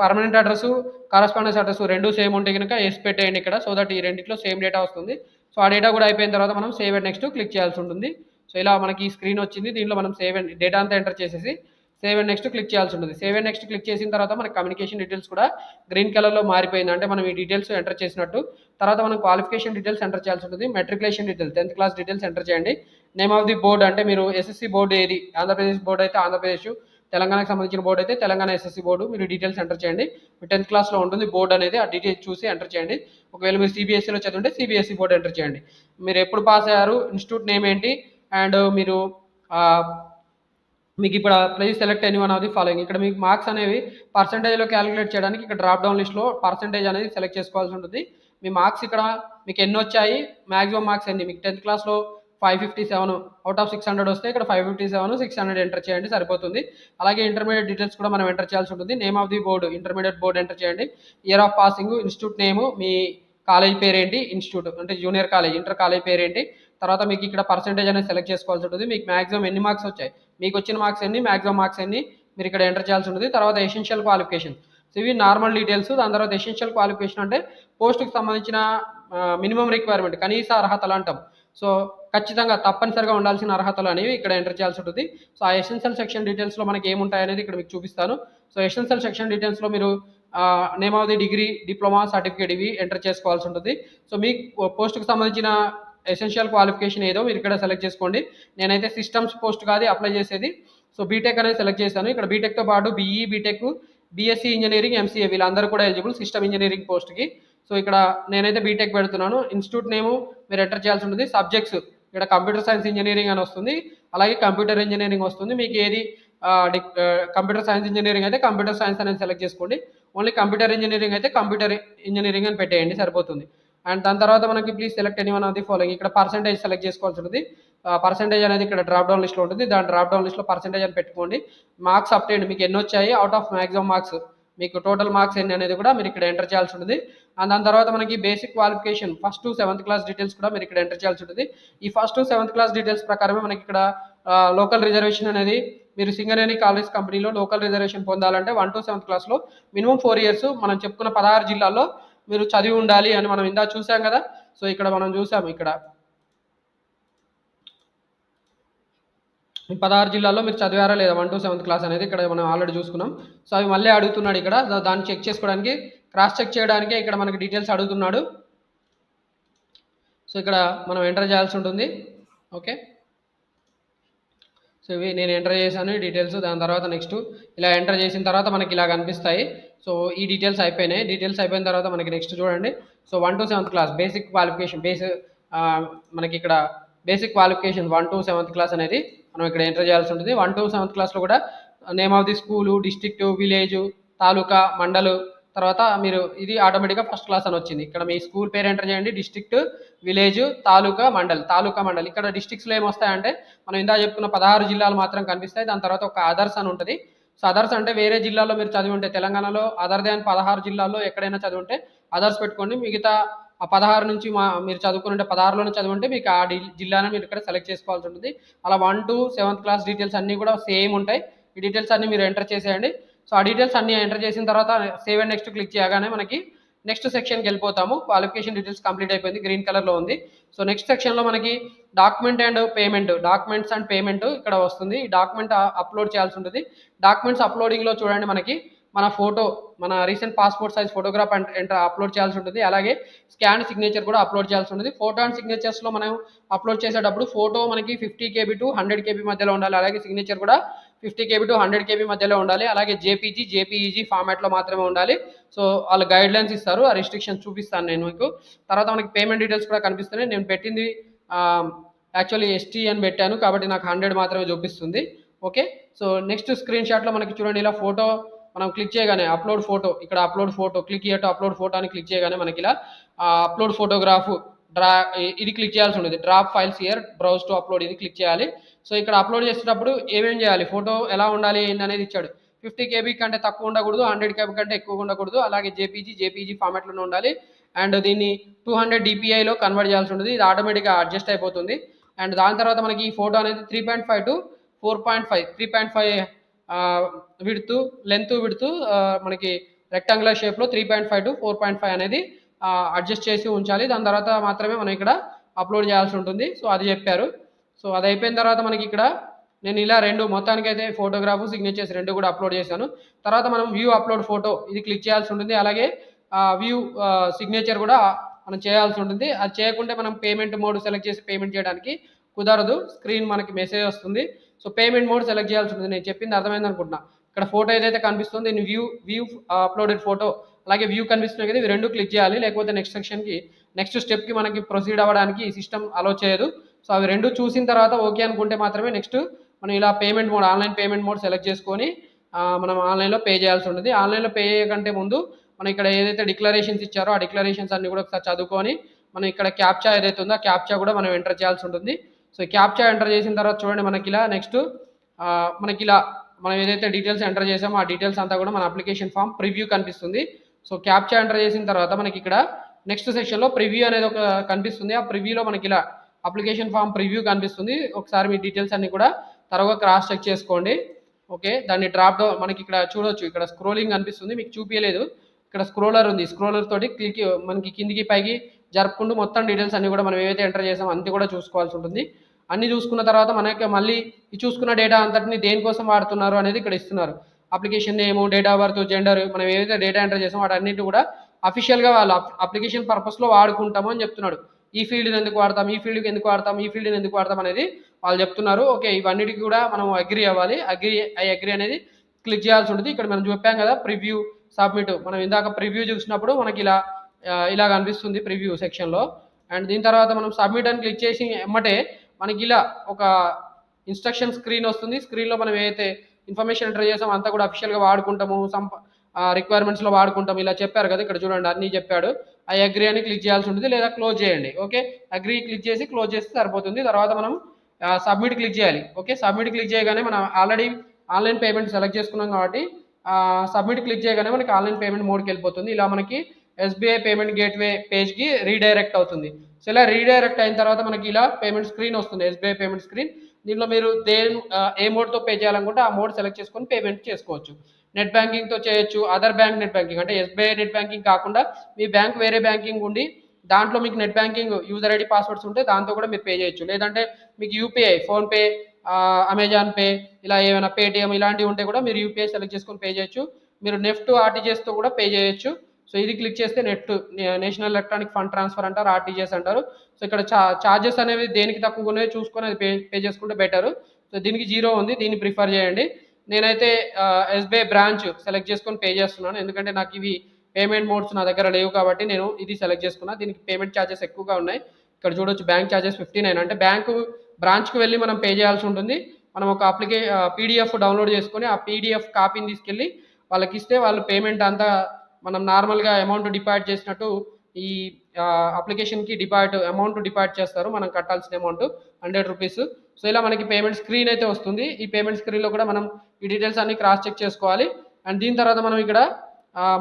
పర్మనెంట్ అడ్రస్, కరస్పాండెన్స్ అడ్రస్ రెండు సేమ్ ఉంటే కనుక వేసి పెట్టేయండి ఇక్కడ. సో దట్ ఈ రెండిట్లో సేమ్ డేటా వస్తుంది. సో ఆ డేటా కూడా అయిపోయిన తర్వాత మనం సేవ్ అండ్ నెక్స్ట్ క్లిక్ చేయాల్సి ఉంటుంది. సో ఇలా మనకి స్క్రీన్ వచ్చింది. దీనిలో మనం సేవ్ అండ్ డేటా అంతా ఎంటర్ చేసేసి సేవ్ అండ్ నెక్స్ట్ క్లిక్ చేయాల్సి ఉంటుంది. సేవ్ అండ్ నెక్స్ట్ క్లిక్ చేసిన తర్వాత మనకి కమ్యూనికేషన్ డీటెయిల్స్ కూడా గ్రీన్ కలర్లో మారిపోయింది, అంటే మనం ఈ డీటెయిల్స్ ఎంటర్ చేసినట్టు. తర్వాత మనం క్వాలిఫికేషన్ డీటెయిల్స్ ఎంటర్ చేయాల్సి ఉంటుంది. Matriculation details 10th class details enter చేయండి. నేమ్ ఆఫ్ ది బోర్డ్ అంటే మీరు ఎస్ఎస్సి బోర్డు ఏది, ఆంధ్రప్రదేశ్ బోర్డు అయితే ఆంధ్రప్రదేశ్, తెలంగాణకు సంబంధించిన బోర్డు అయితే తెలంగాణ ఎస్ఎస్సి బోర్డు, మీరు డీటెయిల్స్ ఎంటర్ చేయండి. మీ 10th క్లాస్లో ఉంటుంది బోర్డు అనేది, ఆ డీటెయిల్స్ చూసి ఎంటర్ చేయండి. ఒకవేళ మీరు సిబిఎస్ఈలో చదివితే సిబిఎస్ఈ బోర్డు ఎంటర్ చేయండి. మీరు ఎప్పుడు పాస్ అయ్యారు, ఇన్స్టిట్యూట్ నేమ్ ఏంటి, అండ్ మీరు మీకు ఇప్పుడు please select any one of the following. ఇక్కడ మీకు మార్క్స్ అనేవి పర్సంటేజ్లో క్యాలిక్యులేట్ చేయడానికి ఇక్కడ డ్రాప్ డౌన్ లిస్ట్లో పర్సంటేజ్ అనేది సెలెక్ట్ చేసుకోవాల్సి ఉంటుంది. మీ మార్క్స్ ఇక్కడ మీకు ఎన్ని వచ్చాయి, మ్యాక్సిమం మార్క్స్ ఎన్ని, మీకు 10th క్లాస్లో 557 అవుట్ ఆఫ్ 600 వస్తే ఇక్కడ 557, 600 ఎంటర్ చేయండి సరిపోతుంది. అలాగే ఇంటర్మీడియట్ డీటెయిల్స్ కూడా మనం ఎంటర్ చేయాల్సి ఉంటుంది. Name of the board, intermediate board enter చేయండి. Year of passing, institute name, మీ కాలేజ్ పేరేంటి, ఇన్స్టిట్యూట్ అంటే జూనియర్ కాలేజ్, ఇంటర్ కాలేజ్ పేరేంటి. తర్వాత మీకు ఇక్కడ పర్సంటేజ్ అనేది సెలెక్ట్ చేసుకోవాల్సి ఉంటుంది. మీకు మ్యాక్సిమం ఎన్ని మార్క్స్ వచ్చాయి, మీకు వచ్చిన మార్క్స్ ఎన్ని, మ్యాక్సిమం మార్క్స్ ఎన్ని మీరు ఇక్కడ ఎంటర్ చేయాల్సి ఉంటుంది. తర్వాత ఎసెన్షియల్ క్వాలిఫికేషన్, సో ఇవి నార్మల్ డీటెయిల్స్. దాని తర్వాత ఎసెన్షియల్ క్వాలిఫికేషన్ అంటే పోస్ట్కి సంబంధించిన మినిమం రిక్వైర్మెంట్, కనీస అర్హతలు అంటాం. సో ఖచ్చితంగా తప్పనిసరిగా ఉండాల్సిన అర్హతలు అనేవి ఇక్కడ ఎంటర్ చేయాల్సి ఉంటుంది. సో ఆ ఎసెన్షియల్ సెక్షన్ డీటెయిల్స్లో మనకి ఏముంటాయి అనేది ఇక్కడ మీకు చూపిస్తాను. సో ఎసెన్షియల్ సెక్షన్ డీటెయిల్స్లో మీరు name of the degree, diploma, certificate ఇవి ఎంటర్ చేసుకోవాల్సి ఉంటుంది. సో మీ పోస్ట్కి సంబంధించిన ఎసెన్షియల్ క్వాలిఫికేషన్ ఏదో మీరు ఇక్కడ సెలెక్ట్ చేసుకోండి. నేనైతే సిస్టమ్స్ పోస్ట్ కాదు అప్లై చేసేది, సో బీటెక్ అనేది సెలెక్ట్ చేశాను. ఇక్కడ బీటెక్తో పాటు BE, BTech, BSc engineering, MCA వీళ్ళందరూ కూడా ఎలిజిబుల్ సిస్టమ్ ఇంజనీరింగ్ పోస్ట్కి. సో ఇక్కడ నేనైతే బీటెక్ పెడుతున్నాను. ఇన్స్టిట్యూట్ నేము మీరు ఎంటర్ చేయాల్సి ఉంటుంది. సబ్జెక్ట్స్ ఇక్కడ కంప్యూటర్ సైన్స్ ఇంజనీరింగ్ అని వస్తుంది, అలాగే కంప్యూటర్ ఇంజనీరింగ్ వస్తుంది. మీకు ఏది కంప్యూటర్ సైన్స్ ఇంజనీరింగ్ అయితే కంప్యూటర్ సైన్స్ అనేది సెలెక్ట్ చేసుకోండి. ఓన్లీ కంప్యూటర్ ఇంజనీరింగ్ అయితే కంప్యూటర్ ఇంజనీరింగ్ అని పెట్టేయండి సరిపోతుంది. అండ్ దాని తర్వాత మనకి please select any one of the following, ఇక్కడ పర్సంటేజ్ సెలెక్ట్ చేసుకోవాల్సి ఉంటుంది. పర్సంటేజ్ అనేది ఇక్కడ డ్రాప్ డౌన్ లిస్ట్లో ఉంటుంది. దాని డ్రాప్ డౌన్ లిస్ట్లో పర్సంటేజ్ అని పెట్టుకోండి. మార్క్స్ అప్టైండ్ మీకు ఎన్ని వచ్చాయి అవుట్ ఆఫ్ మ్యాక్సిమం మార్క్స్, మీకు టోటల్ మార్క్స్ ఎన్ని అనేది కూడా మీరు ఇక్కడ ఎంటర్ చేయాల్సి ఉంటుంది. అండ్ దాని తర్వాత మనకి basic qualification 1st to 7th class details కూడా మీరు ఇక్కడ ఎంటర్ చేయాల్సి ఉంటుంది. ఈ 1st to 7th class details ప్రకారమే మనకి ఇక్కడ లోకల్ రిజర్వేషన్ అనేది, మీరు సింగరేణి కాలేజ్ కంపెనీలో లోకల్ రిజర్వేషన్ పొందాలంటే 1 to 7th క్లాస్లో మినిమం 4 ఇయర్స్ మనం చెప్పుకున్న 16 జిల్లాల్లో మీరు చదివి ఉండాలి అని మనం ఇందా చూసాం కదా. సో ఇక్కడ మనం చూసాం, ఇక్కడ 16 జిల్లాల్లో మీరు చదివి ఉండాలి అని మనం ఇందా చూసాం కదా. సో ఇక్కడ మనం చూసాం, ఇక్కడ 16 జిల్లాల్లో మీరు చదివి ఉండాలి అని మనం ఇందా చూసాం కదా. సో ఇక్కడ మనం చూసాం, ఇక్కడ 16 జిల్లాల్లో మీరు చదివి ఉండాలి అని మనం ఇందా చూసాం కదా. సో ఇక్కడ 16 జిల్లాల్లో మీరు చదివి ఉండాలి అని మనం ఇందా చూసాం కదా. ఈ 16 జిల్లాల్లో మీరు చదివారా లేదా 1 to 7th క్లాస్ అనేది ఇక్కడ మనం ఆల్రెడీ చూసుకున్నాం. సో అవి మళ్ళీ అడుగుతున్నాడు ఇక్కడ. దాన్ని చెక్ చేసుకోవడానికి, క్రాస్ చెక్ చేయడానికే ఇక్కడ మనకి డీటెయిల్స్ అడుగుతున్నాడు. సో ఇక్కడ మనం ఎంటర్ చేయాల్సి ఉంటుంది. ఓకే, సో ఇవి నేను ఎంటర్ చేశాను ఈ డీటెయిల్స్. దాని తర్వాత నెక్స్ట్ ఇలా ఎంటర్ చేసిన తర్వాత మనకి ఇలా కనిపిస్తాయి. సో ఈ డీటెయిల్స్ అయిపోయినాయి. డీటెయిల్స్ అయిపోయిన తర్వాత మనకి నెక్స్ట్ చూడండి. So 1 to 7th class basic qualification మనకి ఇక్కడ basic qualification 1 to 7th class అనేది మనం ఇక్కడ ఎంటర్ చేయాల్సి ఉంటుంది. 1 to 7th క్లాస్లో కూడా name of the school, district, village, taluka, mandal, తర్వాత మీరు ఇది ఆటోమేటిక్గా ఫస్ట్ క్లాస్ అని వచ్చింది. ఇక్కడ మీ స్కూల్ పేరు ఎంటర్ చేయండి, డిస్ట్రిక్ట్, విలేజ్, తాలూకా, మండల్. ఇక్కడ డిస్ట్రిక్ట్స్లో ఏమొస్తాయంటే మనం ఇందా చెప్పుకున్న 16 జిల్లాలు మాత్రం కనిపిస్తాయి. దాని తర్వాత ఒక అదర్స్ అని ఉంటుంది. సో అదర్స్ అంటే వేరే జిల్లాలో మీరు చదివి ఉంటే, తెలంగాణలో అదర్ దాన్ 16 జిల్లాల్లో ఎక్కడైనా చదివి ఉంటే అదర్స్ పెట్టుకోండి. మిగతా ఆ 16 నుంచి మీరు చదువుకుంటే 16లోనే చదివి ఉంటే మీకు ఆ జిల్లాను మీరు ఇక్కడ సెలెక్ట్ చేసుకోవాల్సి ఉంటుంది. అలా 1 to 7th క్లాస్ డీటెయిల్స్ అన్నీ కూడా సేమ్ ఉంటాయి. ఈ డీటెయిల్స్ అన్నీ మీరు ఎంటర్ చేసేయండి. సో ఆ డీటెయిల్స్ అన్నీ ఎంటర్ చేసిన తర్వాత సేవ్ అండ్ నెక్స్ట్ క్లిక్ చేయగానే మనకి నెక్స్ట్ సెక్షన్కి వెళ్ళిపోతాము. క్వాలిఫికేషన్ డీటెయిల్స్ కంప్లీట్ అయిపోయింది, గ్రీన్ కలర్లో ఉంది. సో నెక్స్ట్ సెక్షన్లో మనకి డాక్యుమెంట్స్ అండ్ పేమెంట్ ఇక్కడ వస్తుంది. ఈ డాక్యుమెంట్ అప్లోడ్ చేయాల్సి ఉంటుంది. డాక్యుమెంట్స్ అప్లోడింగ్లో చూడండి మనకి మన ఫోటో, మన recent passport size photograph upload చేయాల్సి ఉంటుంది. అలాగే స్కాన్ సిగ్నేచర్ కూడా అప్లోడ్ చేయాల్సి ఉంటుంది. ఫోటో అండ్ సిగ్నేచర్స్లో మనం అప్లోడ్ చేసేటప్పుడు ఫోటో మనకి 50 KB to 100 KB మధ్యలో ఉండాలి. అలాగే సిగ్నేచర్ కూడా 50 KB to 100 KB మధ్యలో ఉండాలి. అలాగే JPEG ఫార్మాట్లో మాత్రమే ఉండాలి. సో వాళ్ళు గైడ్ లైన్స్ ఇస్తారు, ఆ రిస్ట్రిక్షన్స్ చూపిస్తాను నేను మీకు. తర్వాత మనకి పేమెంట్ డీటెయిల్స్ కూడా కనిపిస్తున్నాయి. నేను పెట్టింది యాక్చువల్లీ ST అని పెట్టాను కాబట్టి నాకు 100 మాత్రమే చూపిస్తుంది. ఓకే, సో నెక్స్ట్ స్క్రీన్ షాట్లో మనకి చూడండి ఇలా ఫోటో మనం క్లిక్ చేయగానే upload photo click to upload photo అని క్లిక్ చేయగానే మనకి ఇలా అప్లోడ్ ఫోటోగ్రాఫ్ ఇది క్లిక్ చేయాల్సి ఉంటుంది. Drop files here, browse to upload ఇది క్లిక్ చేయాలి. సో ఇక్కడ అప్లోడ్ చేసేటప్పుడు ఏమేం చేయాలి, ఫోటో ఎలా ఉండాలి ఏందనేది ఇచ్చాడు. 50 KB కంటే తక్కువ ఉండకూడదు, 100 KB కంటే ఎక్కువ ఉండకూడదు. అలాగే JPEG ఫార్మాట్లోనే ఉండాలి. అండ్ దీన్ని 200 DPIలో కన్వర్ట్ చేయాల్సి ఉంటుంది. ఇది ఆటోమేటిక్గా అడ్జస్ట్ అయిపోతుంది. అండ్ దాని తర్వాత మనకి ఈ ఫోటో అనేది 3.5 to 4.5 3.5 లెంత్ విడ్త్ మనకి రెక్టాంగులర్ షేప్లో 3.5 to 4.5 అనేది అడ్జస్ట్ చేసి ఉంచాలి. దాని తర్వాత మాత్రమే మనం ఇక్కడ అప్లోడ్ చేయాల్సి ఉంటుంది. సో అది చెప్పారు. సో అది అయిపోయిన తర్వాత మనకి ఇక్కడ నేను ఇలా మొత్తానికైతే ఫోటోగ్రాఫ్, సిగ్నేచర్స్ రెండు కూడా అప్లోడ్ చేశాను. తర్వాత మనం వ్యూ అప్లోడ్ ఫోటో ఇది క్లిక్ చేయాల్సి ఉంటుంది. అలాగే వ్యూ సిగ్నేచర్ కూడా మనం చేయాల్సి ఉంటుంది. అది చేయకుంటే మనం పేమెంట్ మోడ్ సెలెక్ట్ చేసి పేమెంట్ చేయడానికి కుదరదు. స్క్రీన్ మనకి మెసేజ్ వస్తుంది. సో పేమెంట్ మోడ్ సెలెక్ట్ చేయాల్సి ఉంటుంది. నేను చెప్పింది అర్థమైంది అనుకుంటున్నా. ఇక్కడ ఫోటో ఏదైతే కనిపిస్తుంది వ్యూ అప్లోడెడ్ ఫోటో, అలాగే వ్యూ కనిపిస్తున్నాయి కదా, ఇవి రెండు క్లిక్ చేయాలి. లేకపోతే నెక్స్ట్ స్టెప్కి మనకి ప్రొసీడ్ అవ్వడానికి ఈ సిస్టమ్ అలో చేయదు. సో అవి రెండు చూసిన తర్వాత ఓకే అనుకుంటే మాత్రమే నెక్స్ట్ మనం ఇలా ఆన్లైన్ పేమెంట్ మోడ్ సెలెక్ట్ చేసుకొని మనం ఆన్లైన్లో పే చేయాల్సి ఉంటుంది. ఆన్లైన్లో పే చేయకంటే ముందు మనం ఇక్కడ ఏదైతే డిక్లరేషన్స్ ఇచ్చారో ఆ డిక్లరేషన్స్ అన్ని కూడా ఒకసారి చదువుకొని మనం ఇక్కడ క్యాప్చా ఏదైతే ఉందో ఆ క్యాప్చా కూడా మనం ఎంటర్ చేయాల్సి ఉంటుంది. సో క్యాప్చా ఎంటర్ చేసిన తర్వాత చూడండి మనకి ఇలా నెక్స్ట్ మనం ఏదైతే డీటెయిల్స్ ఎంటర్ చేసామో ఆ డీటెయిల్స్ అంతా కూడా మన అప్లికేషన్ ఫామ్ ప్రివ్యూ కనిపిస్తుంది. సో క్యాప్చా ఎంటర్ చేసిన తర్వాత మనకి ఇక్కడ నెక్స్ట్ సెక్షన్లో ప్రివ్యూ అనేది ఒక కనిపిస్తుంది. ఆ ప్రివ్యూలో మనకి ఇలా అప్లికేషన్ ఫామ్ ప్రివ్యూ కనిపిస్తుంది. ఒకసారి మీ డీటెయిల్స్ అన్ని కూడా తర్వాత క్రాస్ చెక్ చేసుకోండి. ఓకే, దాన్ని డ్రాప్ డౌన్ మనకి ఇక్కడ చూడొచ్చు, ఇక్కడ స్క్రోలింగ్ కనిపిస్తుంది, మీకు చూపించలేదు. ఇక్కడ స్క్రోలర్ ఉంది, స్క్రోలర్ తోటి మనకి కిందికి పైకి జరుపుకుంటూ మొత్తం డీటెయిల్స్ అన్ని కూడా మనం ఏవైతే ఎంటర్ చేసామో అంతే కూడా చూసుకోవాల్సి ఉంటుంది. అన్ని చూసుకున్న తర్వాత మనకి మళ్ళీ ఈ చూసుకున్న డేటా అంతటిని దేనికోసం వాడుతున్నారు అనేది ఇక్కడ ఇస్తున్నారు. Application name, date of birth, gender, మనం ఏవైతే డేటా ఎంటర్ చేసామో వాటన్నిటి కూడా అఫీషియల్గా వాళ్ళు అప్లికేషన్ పర్పస్లో వాడుకుంటాము అని చెప్తున్నాడు. ఈ ఫీల్డ్ని ఎందుకు వాడతాం, ఈ ఫీల్డ్కి ఎందుకు వాడతాం, ఈ ఫీల్డ్ని ఎందుకు వాడతాం అనేది వాళ్ళు చెప్తున్నారు. ఓకే, ఇవన్నిటికి కూడా మనం అగ్రి అవ్వాలి. అగ్రి అనేది క్లిక్ చేయాల్సి ఉంటుంది. ఇక్కడ మనం చెప్పాం కదా ప్రివ్యూ సబ్మిట్, మనం ఇందాక ప్రివ్యూ చూసినప్పుడు మనకి ఇలా కనిపిస్తుంది ప్రివ్యూ సెక్షన్లో. అండ్ దీని తర్వాత మనం సబ్మిట్ అని క్లిక్ చేసి ఎమ్మటే మనకి ఇలా ఒక ఇన్స్ట్రక్షన్ స్క్రీన్ వస్తుంది. స్క్రీన్లో మనం ఏదైతే ఇన్ఫర్మేషన్ ఎంటర్ చేసామో అంతా కూడా అఫీషియల్గా వాడుకుంటాము, రిక్వైర్మెంట్స్లో వాడుకుంటాం ఇలా చెప్పారు కదా. ఇక్కడ చూడండి అన్నీ చెప్పాడు. ఆ అగ్రి అని క్లిక్ చేయాల్సి ఉంటుంది, లేదా క్లోజ్ చేయండి. ఓకే, అగ్రి క్లిక్ చేసి క్లోజ్ చేస్తే సరిపోతుంది. తర్వాత మనం సబ్మిట్ క్లిక్ చేయాలి. ఓకే, సబ్మిట్ క్లిక్ చేయగానే మనం ఆల్రెడీ ఆన్లైన్ పేమెంట్ సెలెక్ట్ చేసుకున్నాం కాబట్టి సబ్మిట్ క్లిక్ చేయగానే మనకి ఆన్లైన్ పేమెంట్ మోడ్కి వెళ్ళిపోతుంది. ఇలా మనకి SBI పేమెంట్ గేట్వే పేజ్కి రీడైరెక్ట్ అవుతుంది. సో ఇలా రీడైరెక్ట్ అయిన తర్వాత మనకి ఇలా పేమెంట్ స్క్రీన్ వస్తుంది, SBI పేమెంట్ స్క్రీన్. దీంట్లో మీరు ఏ మోడ్తో పే చేయాలనుకుంటే ఆ మోడ్ సెలెక్ట్ చేసుకొని పేమెంట్ చేసుకోవచ్చు. నెట్ బ్యాంకింగ్తో చేయొచ్చు, అదర్ బ్యాంక్ నెట్ బ్యాంకింగ్ అంటే SBI నెట్ బ్యాంకింగ్ కాకుండా మీ బ్యాంక్ వేరే బ్యాంకింగ్ ఉండి దాంట్లో మీకు net banking user ID passwords ఉంటే దాంతో కూడా మీరు పే చేయొచ్చు. లేదంటే మీకు UPI, ఫోన్పే, అమెజాన్ పే, ఇలా ఏమైనా పేటిఎం ఇలాంటివి ఉంటే కూడా మీరు యూపీఐ సెలెక్ట్ చేసుకొని పే చేయొచ్చు. మీరు నెఫ్ట్, ఆర్టీజీఎస్తో కూడా పే చేయొచ్చు. సో ఇది క్లిక్ చేస్తే నేషనల్ ఎలక్ట్రానిక్ ఫండ్ ట్రాన్స్ఫర్ అంటారు, ఆర్టీజీఎస్ అంటారు. సో ఇక్కడ చార్జెస్ అనేవి దేనికి తక్కువ ఉన్నాయో చూసుకొని అది పే చేసుకుంటే బెటర్. సో దీనికి 0 ఉంది, దీన్ని ప్రిఫర్ చేయండి. నేనైతే ఎస్బీఐ బ్రాంచ్ సెలెక్ట్ చేసుకొని పే చేస్తున్నాను, ఎందుకంటే నాకు ఇవి పేమెంట్ మోడ్స్ నా దగ్గర లేవు కాబట్టి నేను ఇది సెలెక్ట్ చేసుకున్నా. దీనికి పేమెంట్ ఛార్జెస్ ఎక్కువగా ఉన్నాయి. ఇక్కడ చూడొచ్చు బ్యాంక్ ఛార్జెస్ 59, అంటే బ్యాంకు బ్రాంచ్కి వెళ్ళి మనం పే చేయాల్సి ఉంటుంది. మనం ఒక పీడిఎఫ్ డౌన్లోడ్ చేసుకొని ఆ పీడిఎఫ్ కాపీని తీసుకెళ్ళి వాళ్ళకి ఇస్తే వాళ్ళు పేమెంట్ అంతా మనం నార్మల్గా అమౌంట్ డిపాజిట్ చేసినట్టు ఈ అప్లికేషన్కి అమౌంట్ డిపాజిట్ చేస్తారు, మనం కట్టాల్సిన అమౌంట్ 100 రూపీస్. సో ఇలా మనకి పేమెంట్ స్క్రీన్ అయితే వస్తుంది. ఈ పేమెంట్ స్క్రీన్లో కూడా మనం ఈ డీటెయిల్స్ అన్ని క్రాస్ చెక్ చేసుకోవాలి. అండ్ దీని తర్వాత మనం ఇక్కడ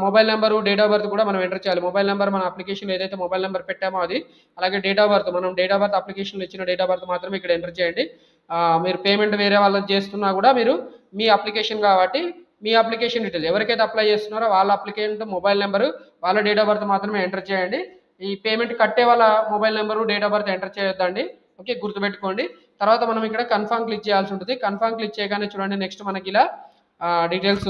mobile number, date of birth కూడా మనం ఎంటర్ చేయాలి. మొబైల్ నెంబర్ మన అప్లికేషన్లో ఏదైతే మొబైల్ నెంబర్ పెట్టామో అది, అలాగే డేట్ ఆఫ్ బర్త్, మనం డేట్ ఆఫ్ బర్త్ అప్లికేషన్లో ఇచ్చిన డేట్ ఆఫ్ బర్త్ మాత్రమే ఇక్కడ ఎంటర్ చేయండి. మీరు పేమెంట్ వేరే వాళ్ళకి చేస్తున్నా కూడా మీరు మీ అప్లికేషన్ కాబట్టి మీ అప్లికేషన్ డీటెయిల్ ఎవరికైతే అప్లై చేస్తున్నారో వాళ్ళ అప్లికెంట్ మొబైల్ నెంబరు, వాళ్ళ డేట్ ఆఫ్ బర్త్ మాత్రమే ఎంటర్ చేయండి. ఈ పేమెంట్ కట్టే వాళ్ళ mobile number, date of birth enter చేయొద్దండి. ఓకే, గుర్తుపెట్టుకోండి. తర్వాత మనం ఇక్కడ కన్ఫర్మ్ క్లిక్ చేయాల్సి ఉంటుంది. కన్ఫర్మ్ క్లిక్ చేయగానే చూడండి నెక్స్ట్ మనకి ఇలా డీటెయిల్స్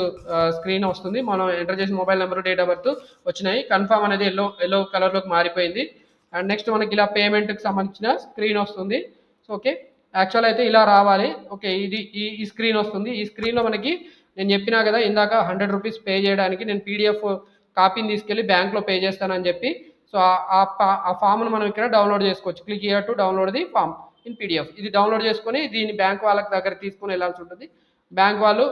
స్క్రీన్ వస్తుంది. మనం ఎంటర్ చేసిన mobile number, date of birth వచ్చినాయి. కన్ఫర్మ్ అనేది ఎల్లో కలర్లోకి మారిపోయింది. అండ్ నెక్స్ట్ మనకి ఇలా పేమెంట్కి సంబంధించిన స్క్రీన్ వస్తుంది. సో ఓకే, యాక్చువల్ అయితే ఇలా రావాలి. ఓకే, ఇది ఈ స్క్రీన్ వస్తుంది. ఈ స్క్రీన్లో మనకి నేను చెప్పినా కదా ఇందాక 100 రూపీస్ పే చేయడానికి నేను పీడిఎఫ్ కాపీని తీసుకెళ్ళి బ్యాంక్లో పే చేస్తానని చెప్పి. సో ఆ ఫామ్ను మనం ఇక్కడ డౌన్లోడ్ చేసుకోవచ్చు. Click here to download the form in PDF. ఇది డౌన్లోడ్ చేసుకొని దీన్ని బ్యాంక్ వాళ్ళకి దగ్గర తీసుకొని వెళ్ళాల్సి ఉంటుంది. బ్యాంక్ వాళ్ళు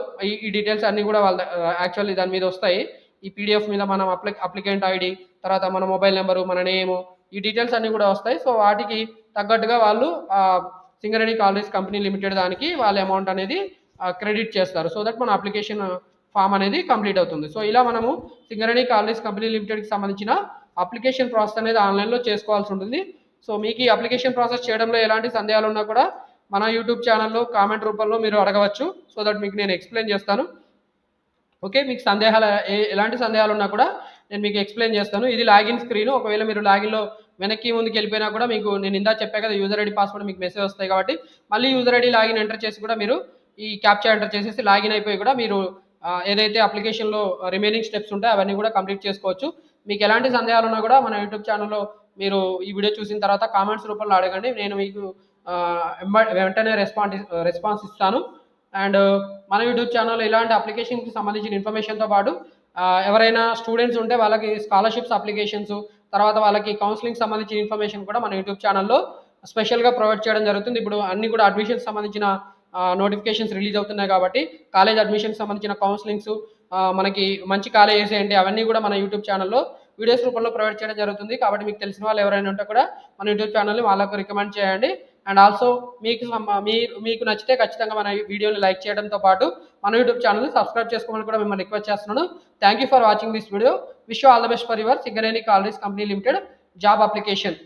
ఈ డీటెయిల్స్ అన్నీ కూడా వాళ్ళ యాక్చువల్లీ దాని మీద వస్తాయి. ఈ పీడిఎఫ్ మీద మనం అప్లికెంట్ ఐడి, తర్వాత మన మొబైల్ నెంబరు, మన నేము, ఈ డీటెయిల్స్ అన్నీ కూడా వస్తాయి. సో వాటికి తగ్గట్టుగా వాళ్ళు సింగరేణి కాలరీస్ కంపెనీ లిమిటెడ్ దానికి వాళ్ళ అమౌంట్ అనేది క్రెడిట్ చేస్తారు. సో దట్ మన అప్లికేషన్ ఫామ్ అనేది కంప్లీట్ అవుతుంది. సో ఇలా మనము సింగరేణి కాలరీస్ కంపెనీ లిమిటెడ్కి సంబంధించిన అప్లికేషన్ ప్రాసెస్ అనేది ఆన్లైన్లో చేసుకోవాల్సి ఉంటుంది. సో మీకు ఈ అప్లికేషన్ ప్రాసెస్ చేయడంలో ఎలాంటి సందేహాలు ఉన్నా కూడా మన యూట్యూబ్ ఛానల్లో కామెంట్ రూపంలో మీరు అడగవచ్చు. సో దట్ మీకు నేను ఎక్స్ప్లెయిన్ చేస్తాను. ఓకే, మీకు ఎలాంటి సందేహాలు ఉన్నా కూడా నేను మీకు ఎక్స్ప్లెయిన్ చేస్తాను. ఇది లాగిన్ స్క్రీన్. ఒకవేళ మీరు లాగిన్లో వెనక్కి ముందుకు వెళ్ళిపోయినా కూడా మీకు నేను ఇందా చెప్పా కదా యూజర్ ఐడి పాస్వర్డ్ మీకు మెసేజ్ వస్తాయి కాబట్టి మళ్ళీ యూజర్ ఐడి లాగిన్ ఎంటర్ చేసి కూడా మీరు ఈ క్యాప్చా ఎంటర్ చేసేసి లాగిన్ అయిపోయి కూడా మీరు ఏదైతే అప్లికేషన్లో రిమైనింగ్ స్టెప్స్ ఉంటాయో అవన్నీ కూడా కంప్లీట్ చేసుకోవచ్చు. మీకు ఎలాంటి సందేహాలు ఉన్నా కూడా మన యూట్యూబ్ ఛానల్లో మీరు ఈ వీడియో చూసిన తర్వాత కామెంట్స్ రూపంలో అడగండి. నేను మీకు వెంటనే రెస్పాన్స్ ఇస్తాను. అండ్ మన యూట్యూబ్ ఛానల్లో ఇలాంటి అప్లికేషన్కి సంబంధించిన ఇన్ఫర్మేషన్తో పాటు ఎవరైనా స్టూడెంట్స్ ఉంటే వాళ్ళకి స్కాలర్షిప్స్ అప్లికేషన్స్, తర్వాత వాళ్ళకి కౌన్సిలింగ్ సంబంధించిన ఇన్ఫర్మేషన్ కూడా మన యూట్యూబ్ ఛానల్లో స్పెషల్గా ప్రొవైడ్ చేయడం జరుగుతుంది. ఇప్పుడు అన్ని కూడా అడ్మిషన్స్ సంబంధించిన నోటిఫికేషన్స్ రిలీజ్ అవుతున్నాయి కాబట్టి కాలేజ్ అడ్మిషన్స్ సంబంధించిన కౌన్సిలింగ్స్, మనకి మంచి కాలేజ్ వేసేయండి అవన్నీ కూడా మన యూట్యూబ్ ఛానల్లో వీడియోస్ రూపంలో ప్రొవైడ్ చేయడం జరుగుతుంది. కాబట్టి మీకు తెలిసిన వాళ్ళు ఎవరైనా ఉంటే కూడా మన యూట్యూబ్ ఛానల్ని వాళ్ళకు రికమెండ్ చేయండి. అండ్ ఆల్సో మీకు నచ్చితే ఖచ్చితంగా మన వీడియోని లైక్ చేయడంతో పాటు మన యూట్యూబ్ ఛానల్ని సబ్స్క్రైబ్ చేసుకోమని కూడా మిమ్మల్ని రిక్వెస్ట్ చేస్తున్నాను. Thank you for watching this video. Wish you all the best for your Singareni collieries company limited job application.